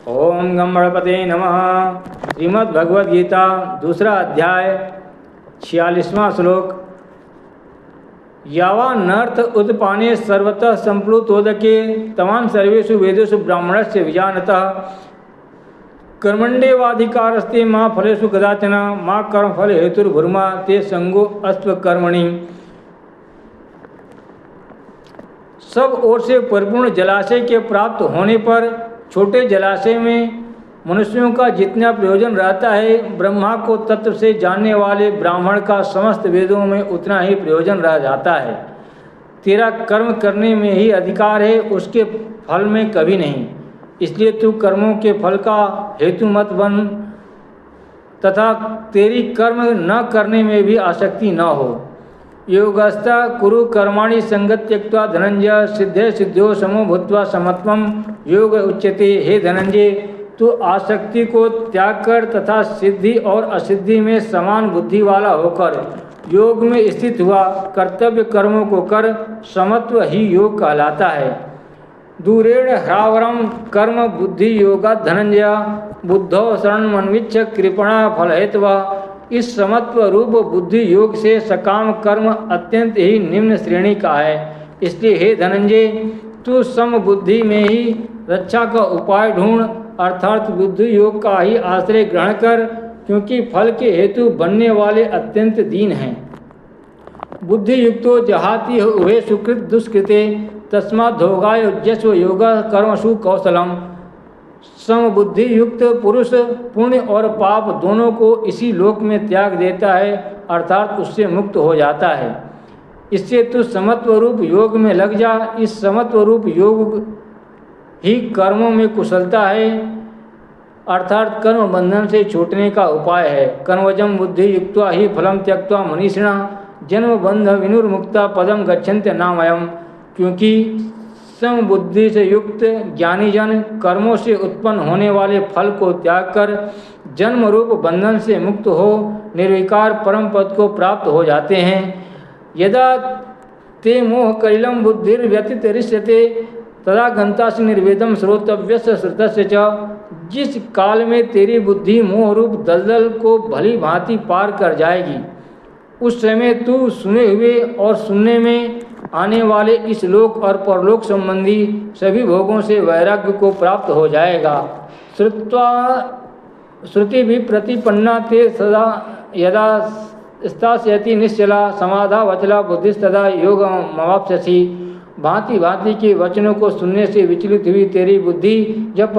ओम गम गणपते नमः। श्रीमद् भगवद गीता दूसरा अध्याय 46वां श्लोक। यावानर्थ उत्पाने सर्वतः संप्लुतोदके तवान् सर्वेषु वेदेषु ब्राह्मणस्य विजानतः कर्मण्येवाधिकारस्ते मा फलेषु कदाचन मा कर्मफल हेतुर्भुर्मा ते संगो अस्त्व कर्मणि। सब ओर से परिपूर्ण जलाशय के प्राप्त होने पर छोटे जलाशय में मनुष्यों का जितना प्रयोजन रहता है, ब्रह्मा को तत्व से जानने वाले ब्राह्मण का समस्त वेदों में उतना ही प्रयोजन रह जाता है। तेरा कर्म करने में ही अधिकार है, उसके फल में कभी नहीं। इसलिए तू कर्मों के फल का हेतु मत बन तथा तेरी कर्म न करने में भी आसक्ति न हो। योगस्था कुरु कर्माणि संगत त्यक्त्वा धनंजय सिद्धे सिद्ध्यो समो भूत्वा समत्वम योग उच्यते। हे धनंजय, तू आसक्ति को त्याग कर तथा सिद्धि और असिद्धि में समान बुद्धि वाला होकर योग में स्थित हुआ कर्तव्य कर्मों को कर, समत्व ही योग कहलाता है। दूरेण ह्रावरम कर्म बुद्धि योगा धनंजय बुद्धो शरणमन्विच्छ कृपणा फलहेतवा। इस समत्व रूप बुद्धि योग से सकाम कर्म अत्यंत ही निम्न श्रेणी का है। इसलिए हे धनंजय, तू सम बुद्धि में ही रक्षा का उपाय ढूंढ, अर्थात बुद्धि योग का ही आश्रय ग्रहण कर, क्योंकि फल के हेतु बनने वाले अत्यंत दीन हैं। बुद्धि युक्तो जहाति उभे सुकृत दुष्कृते तस्मात् धोगाय उज्जस्व योगा कर्मसु कौशलम। समबुद्धि युक्त पुरुष पुण्य और पाप दोनों को इसी लोक में त्याग देता है, अर्थात उससे मुक्त हो जाता है। इससे तू समत्व रूप योग में लग जा। इस समत्व रूप योग ही कर्मों में कुशलता है, अर्थात कर्म बंधन से छूटने का उपाय है। कर्मजम बुद्धि युक्त्वा ही फलम त्यक्त्वा मनीषिणा जन्म बंध विनुर्मुक्ता पदम गच्छन्ति नामयम्। क्योंकि समबुद्धि से युक्त ज्ञानी जन कर्मों से उत्पन्न होने वाले फल को त्याग कर जन्म रूप बंधन से मुक्त हो निर्विकार परम पद को प्राप्त हो जाते हैं। यदा ते मोह कलिलम बुद्धिर्व्यतिरिष्यते तदा गंतासि निर्वेदम श्रोतव्यस्य श्रुतस्य च। जिस काल में तेरी बुद्धि मोह रूप दलदल को भली भांति पार कर जाएगी, उस समय तू सुने हुए और सुनने में आने वाले इस लोक और परलोक संबंधी सभी भोगों से वैराग्य को प्राप्त हो जाएगा। श्रुत्वा श्रुति भी प्रतिपन्ना ते सदा यदा स्थास्यति निश्चला समाधा वचला बुद्धिस्तदा योग मवाप्स्यसि। भांति भांति के वचनों को सुनने से विचलित हुई तेरी बुद्धि जब